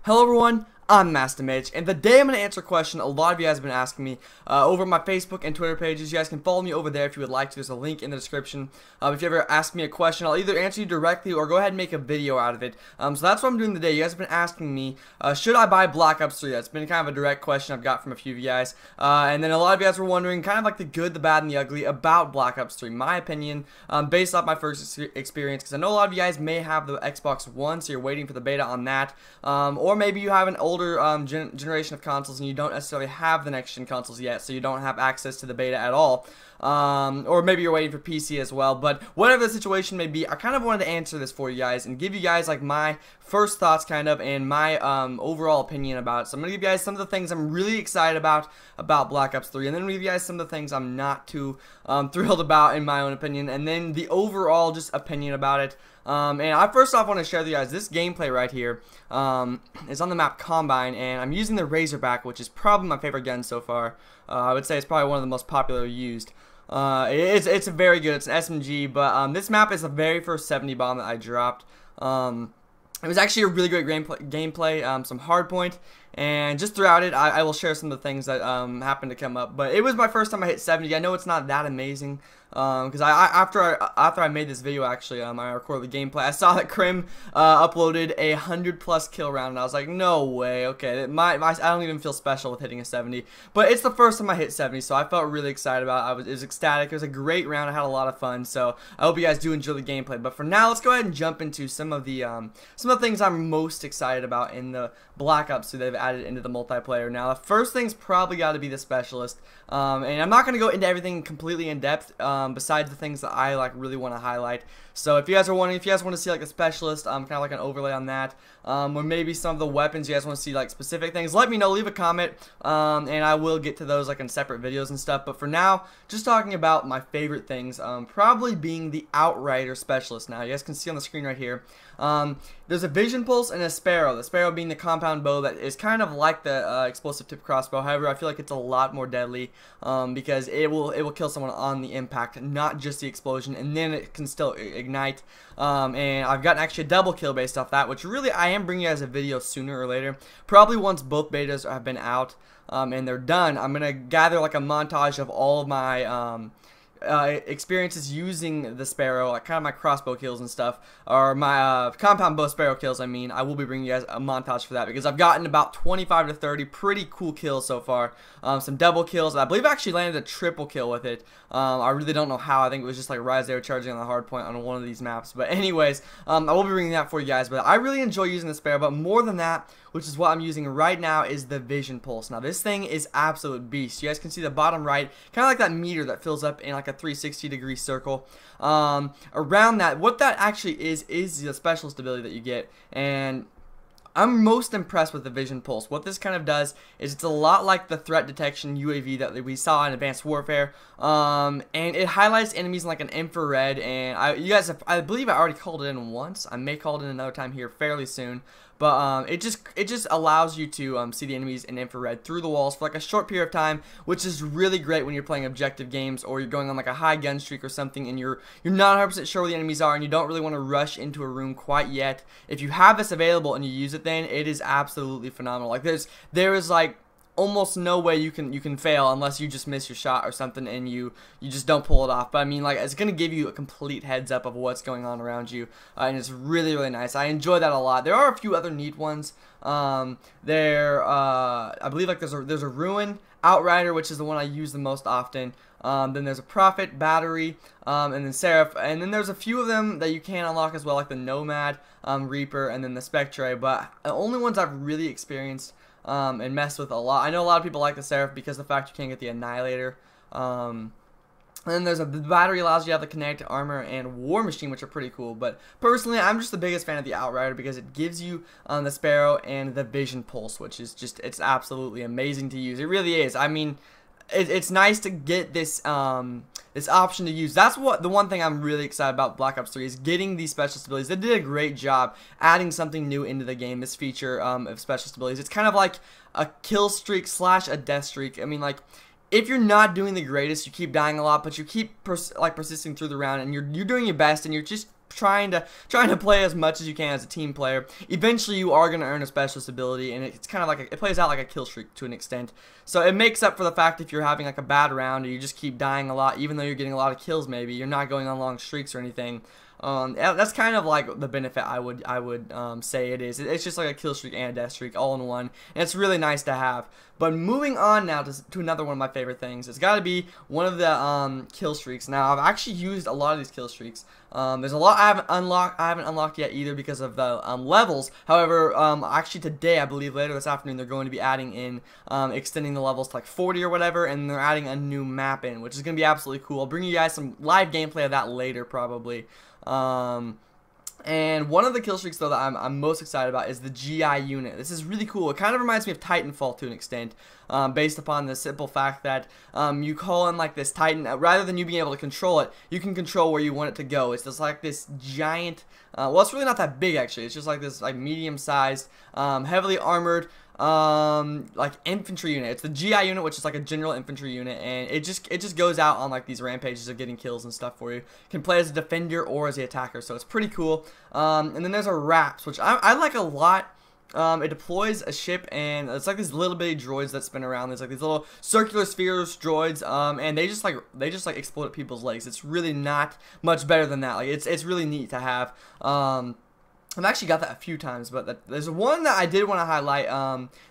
Hello everyone, I'm Master Mage, and today I'm going to answer a question a lot of you guys have been asking me over my Facebook and Twitter pages. You guys can follow me over there if you would like to. There's a link in the description. If you ever ask me a question, I'll either answer you directly or go ahead and make a video out of it. So that's what I'm doing today. You guys have been asking me, should I buy Black Ops 3? That's been kind of a direct question I've got from a few of you guys. And then a lot of you guys were wondering kind of like the good, the bad, and the ugly about Black Ops 3. My opinion, based off my first experience, because I know a lot of you guys may have the Xbox One, so you're waiting for the beta on that. Or maybe you have an older generation of consoles and you don't necessarily have the next gen consoles yet, so you don't have access to the beta at all. Or maybe you're waiting for PC as well. But whatever the situation may be, I kind of wanted to answer this for you guys and give you guys like my first thoughts kind of and my overall opinion about it. So I'm going to give you guys some of the things I'm really excited about Black Ops 3, and then give you guys some of the things I'm not too thrilled about in my own opinion, and then the overall just opinion about it. And I first off want to share with you guys this gameplay right here. Is on the map Combine, and I'm using the Razorback, which is probably my favorite gun so far. I would say it's probably one of the most popular used. It's very good. It's an SMG, but this map is the very first 70 bomb that I dropped. It was actually a really great gameplay, some hardpoint, and just throughout it, I will share some of the things that happened to come up. But it was my first time I hit 70. I know it's not that amazing, because after I made this video, actually, I recorded the gameplay. I saw that Krim uploaded a 100+ kill round, and I was like, no way. Okay, I don't even feel special with hitting a 70, but it's the first time I hit 70, so I felt really excited about it. It was ecstatic. It was a great round. I had a lot of fun. So I hope you guys do enjoy the gameplay. But for now, let's go ahead and jump into some of the things I'm most excited about in the Black Ops 2 they've added into the multiplayer. Now, the first thing's probably got to be the specialist, and I'm not going to go into everything completely in depth, besides the things that I like really want to highlight. So if you guys are wondering, if you guys want to see like a specialist, kind of like an overlay on that, or maybe some of the weapons you guys want to see like specific things, let me know, leave a comment, and I will get to those like in separate videos and stuff. But for now, just talking about my favorite things, probably being the Outrider specialist. Now you guys can see on the screen right here, there's a vision pulse and a sparrow. The sparrow being the compound bow that is kind of like the explosive tip crossbow. However, I feel like it's a lot more deadly, because it will kill someone on the impact, not just the explosion, and then it can still ignite. And I've gotten actually a double kill based off that, which really I am bringing you guys a video sooner or later, probably once both betas have been out and they're done. I'm gonna gather like a montage of all of my experiences using the sparrow, like kind of my crossbow kills and stuff, or my compound bow sparrow kills. I mean, I will be bringing you guys a montage for that, because I've gotten about 25 to 30 pretty cool kills so far. Some double kills. I believe I actually landed a triple kill with it. I really don't know how. I think it was just like right as they were charging on the hard point on one of these maps. But anyways, I will be bringing that for you guys. But I really enjoy using the sparrow. But more than that, which is what I'm using right now, is the vision pulse. Now this thing is absolute beast. You guys can see the bottom right, kind of like that meter that fills up in like a 360-degree circle. Around that, what that actually is the specialist ability that you get, and I'm most impressed with the vision pulse. What this kind of does is it's a lot like the threat detection UAV that we saw in Advanced Warfare, and it highlights enemies in like an infrared. And I believe I already called it in once. I may call it in another time here fairly soon. But it just allows you to see the enemies in infrared through the walls for like a short period of time, which is really great when you're playing objective games, or you're going on like a high gun streak or something, and you're not 100% sure where the enemies are, and you don't really want to rush into a room quite yet. If you have this available and you use it, then it is absolutely phenomenal. Like there is like almost no way you can fail unless you just miss your shot or something and you just don't pull it off. But I mean, like, it's gonna give you a complete heads up of what's going on around you, and it's really nice. I enjoy that a lot. There are a few other neat ones. I believe like there's a ruin, Outrider, which is the one I use the most often. Then there's a Prophet, Battery, and then Seraph, and then there's a few of them that you can unlock as well, like the Nomad, Reaper, and then the Spectre. But the only ones I've really experienced and messed with a lot. I know a lot of people like the Seraph because of the fact you can't get the Annihilator. And then the Battery allows you to have the Kinetic Armor and War Machine, which are pretty cool. But personally, I'm just the biggest fan of the Outrider because it gives you the Sparrow and the Vision Pulse, which is just, it's absolutely amazing to use. It really is. I mean, it's nice to get this this option to use. That's what the one thing I'm really excited about Black Ops 3 is getting these specialist abilities. They did a great job adding something new into the game, this feature of specialist abilities. It's kind of like a kill streak / a death streak. I mean, like, if you're not doing the greatest, you keep dying a lot, but you keep persisting through the round, and you're doing your best, and you're just trying to play as much as you can as a team player, eventually you are going to earn a specialist ability, and it's kind of like it plays out like a kill streak to an extent. So it makes up for the fact if you're having like a bad round or you just keep dying a lot, even though you're getting a lot of kills, maybe you're not going on long streaks or anything. That's kind of like the benefit I would say it is. It's just like a kill streak and a death streak all in one, and it's really nice to have. But moving on now to another one of my favorite things, it's got to be one of the kill streaks. Now I've actually used a lot of these kill streaks. There's a lot I haven't unlocked yet either because of the levels. However, actually today, I believe later this afternoon, they're going to be adding in extending the levels to like 40 or whatever, and they're adding a new map in, which is going to be absolutely cool. I'll bring you guys some live gameplay of that later probably. And one of the kill streaks though that I'm most excited about is the GI unit. This is really cool. It kind of reminds me of Titanfall to an extent, based upon the simple fact that you call in like this Titan, rather than you being able to control it, you can control where you want it to go. It's just like this giant, well, it's really not that big actually. It's just like this like medium-sized, heavily armored, like infantry unit. It's the GI unit, which is like a general infantry unit, and it just goes out on like these rampages of getting kills and stuff for you. Can play as a defender or as the attacker, so it's pretty cool. And then there's a RAPS, which I like a lot. It deploys a ship, and it's like these little bitty droids that spin around. There's like these little circular spheres droids, and they just like explode at people's legs. It's really not much better than that. Like it's really neat to have. I've actually got that a few times, but there's one that I did want to highlight,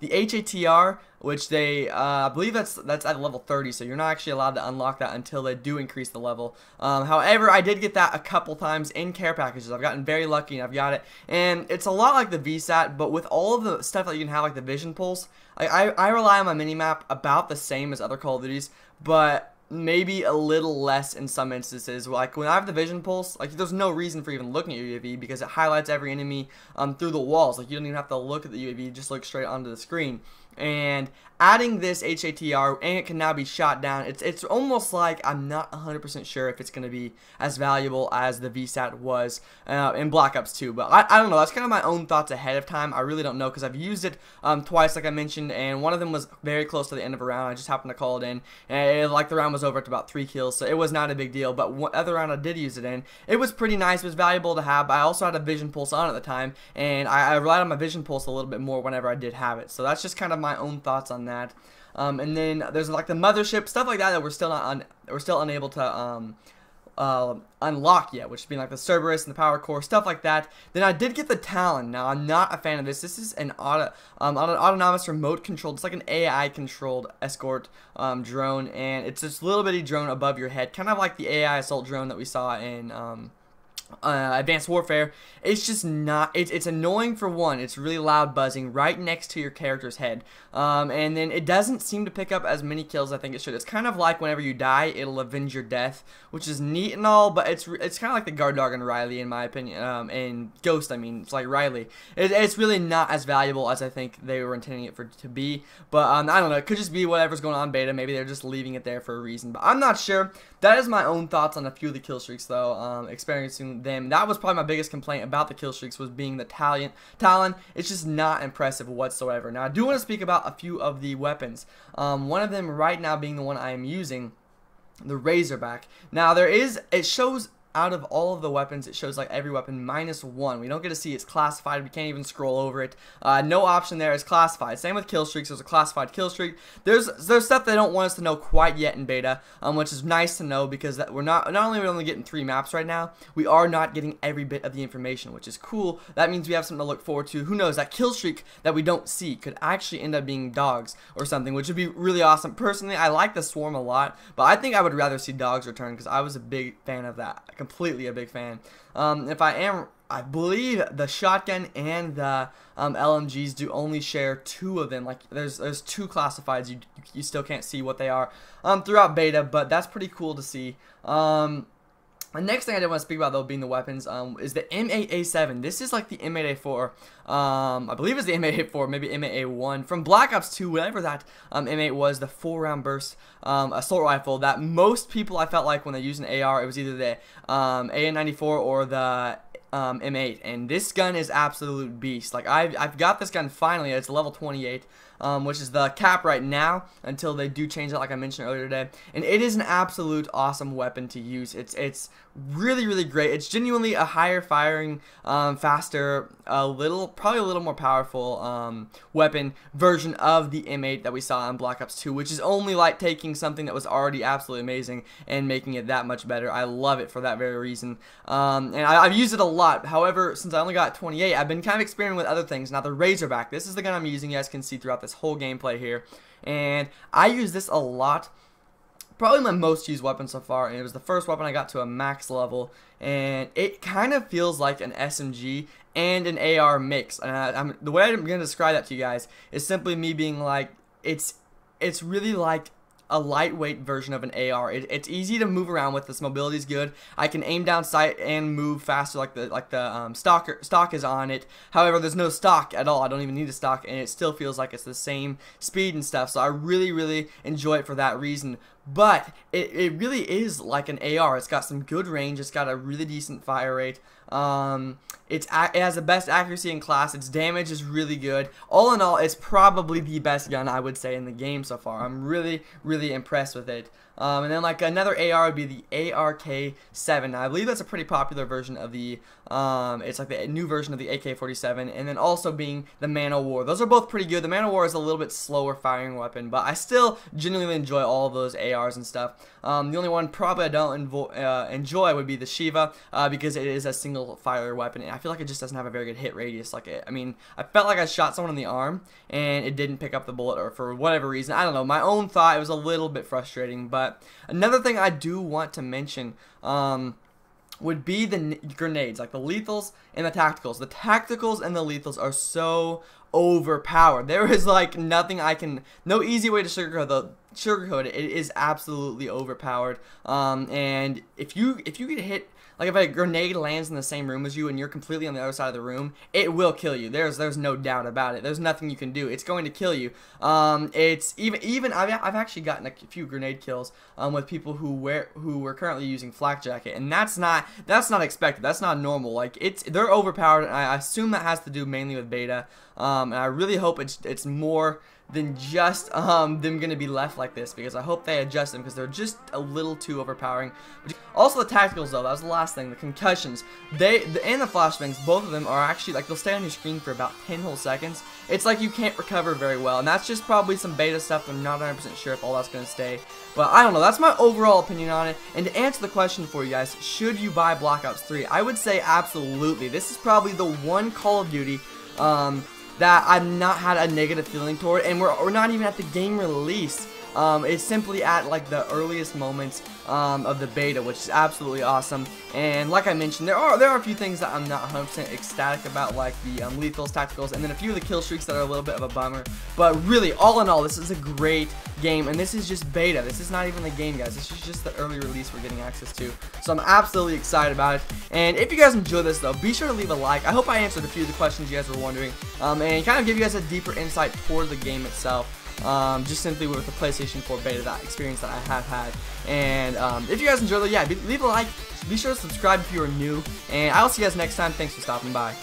the HATR, which they, I believe that's at level 30, so you're not actually allowed to unlock that until they do increase the level. However, I did get that a couple times in care packages. I've gotten very lucky and I've got it, and it's a lot like the VSAT, but with all of the stuff that you can have, like the vision pulse. I rely on my minimap about the same as other Call of Duties, but maybe a little less in some instances. Like when I have the vision pulse, like there's no reason for even looking at your UAV because it highlights every enemy through the walls. Like you don't even have to look at the UAV, just look straight onto the screen. And adding this HATR, and it can now be shot down, it's almost like I'm not 100% sure if it's going to be as valuable as the VSAT was in Black Ops 2, but I don't know. That's kind of my own thoughts ahead of time. I really don't know because I've used it twice, like I mentioned, and one of them was very close to the end of a round. I just happened to call it in, and like the round was over at about 3 kills, so it was not a big deal. But what other round I did use it in, it was pretty nice. It was valuable to have, but I also had a vision pulse on at the time, and I relied on my vision pulse a little bit more whenever I did have it. So that's just kind of my own thoughts on that. And then there's like the mothership, stuff like that that we're still unable to unlock yet, which being like the Cerberus and the power core, stuff like that. Then I did get the Talon. Now I'm not a fan of this. This is an autonomous remote controlled. It's like an AI controlled escort drone, and it's this little bitty drone above your head, kind of like the AI assault drone that we saw in Advanced Warfare. It's just not, it's annoying for one. It's really loud buzzing right next to your character's head, and then it doesn't seem to pick up as many kills as I think it should. It's kind of like whenever you die, it'll avenge your death, which is neat and all, but it's kind of like the guard dog and Riley in my opinion, and Ghost. I mean, it's like Riley. It's really not as valuable as I think they were intending it to be, but I don't know. It could just be whatever's going on in beta. Maybe they're just leaving it there for a reason, but I'm not sure. That is my own thoughts on a few of the kill streaks though, experiencing them. That was probably my biggest complaint about the kill streaks, was being the Talon. It's just not impressive whatsoever. Now I do want to speak about a few of the weapons. One of them right now being the one I am using, the Razorback. Now it shows out of all of the weapons, it shows like every weapon -1. We don't get to see it's classified. We can't even scroll over it. No option there is classified. Same with kill streaks. There's a classified kill streak. There's stuff they don't want us to know quite yet in beta, which is nice to know because we're not only are we only getting 3 maps right now, we are not getting every bit of the information, which is cool. That means we have something to look forward to. Who knows, that kill streak that we don't see could actually end up being dogs or something, which would be really awesome. Personally, I like the swarm a lot, but I think I would rather see dogs return because I was a big fan of that. Completely a big fan. I believe the shotgun and the LMGs do only share 2 of them. Like there's 2 classifieds. You still can't see what they are throughout beta, but that's pretty cool to see. The next thing I did want to speak about though, being the weapons, is the M8A7. This is like the M8A4. I believe it's the M8A4, maybe M8A1 from Black Ops 2. Whatever that M8 was, the 4-round burst assault rifle that most people, I felt like when they used an AR, it was either the AN94 or the M8, and this gun is absolute beast. Like I've got this gun finally. It's level 28, which is the cap right now until they do change it, like I mentioned earlier today. And it is an absolute awesome weapon to use. It's really great. It's genuinely a higher firing, faster, probably a little more powerful weapon version of the M8 that we saw on Black Ops 2, which is only like taking something that was already absolutely amazing and making it that much better. I love it for that very reason. And I've used it a lot. However, since I only got 28, I've been kind of experimenting with other things. Now the Razorback, this is the gun I'm using. You guys can see throughout this whole gameplay here, and I use this a lot. Probably my most used weapon so far, and it was the first weapon I got to a max level, and it kind of feels like an SMG and an AR mix. And the way I'm going to describe that to you guys is simply me being like, it's really like a lightweight version of an AR. It's easy to move around with. This mobility is good. I can aim down sight and move faster, like the stock is on it. However, there's no stock at all. I don't even need a stock, and it still feels like it's the same speed and stuff. So I really enjoy it for that reason. But it really is like an AR. It's got some good range. It's got a really decent fire rate. It has the best accuracy in class. Its damage is really good. All in all, it's probably the best gun I would say in the game so far. I'm really impressed with it. And then like another AR would be the ARK-7. Now, I believe that's a pretty popular version of the, it's like the new version of the AK-47, and then also being the Man O' War. Those are both pretty good. The Man O' War is a little bit slower firing weapon, but I still genuinely enjoy all of those ARs and stuff. The only one probably I don't enjoy would be the Shiva, because it is a single fire weapon, and I feel like it just doesn't have a very good hit radius. Like I mean, I felt like I shot someone in the arm, and it didn't pick up the bullet, or for whatever reason, I don't know. My own thought, it was a little bit frustrating. But another thing I do want to mention would be the grenades, like the lethals and the tacticals. The tacticals and the lethals are so overpowered. There is like no easy way to sugarcoat it. It is absolutely overpowered. And if you get hit, like if a grenade lands in the same room as you and you're completely on the other side of the room, it will kill you. There's no doubt about it. There's nothing you can do. It's going to kill you. It's even I've actually gotten a few grenade kills with people who were currently using flak jacket, and that's not expected. That's not normal. Like they're overpowered, and I assume that has to do mainly with beta. And I really hope it's more than just them gonna be left like this, because I hope they adjust them, because they're just a little too overpowering. Also the tacticals though, that was the last thing. The concussions, and the flashbangs, both of them are actually like they'll stay on your screen for about 10 whole seconds. It's like you can't recover very well, and that's just probably some beta stuff. I'm not 100% sure if all that's gonna stay, but I don't know. That's my overall opinion on it. And to answer the question for you guys, should you buy Black Ops 3? I would say absolutely. This is probably the one Call of Duty that I've not had a negative feeling toward, and we're not even at the game release. It's simply at like the earliest moments of the beta, which is absolutely awesome. And like I mentioned, there are a few things that I'm not 100% ecstatic about, like the lethals, tacticals, and then a few of the kill streaks that are a little bit of a bummer. But really, all in all, this is a great game, and this is just beta. This is not even the game, guys. This is just the early release we're getting access to. So I'm absolutely excited about it. And if you guys enjoyed this though, be sure to leave a like. I hope I answered a few of the questions you guys were wondering, and kind of give you guys a deeper insight toward the game itself. Just simply with the PlayStation 4 Beta, that experience that I have had. And if you guys enjoyed it, yeah, leave a like. Be sure to subscribe if you are new. And I'll see you guys next time. Thanks for stopping by.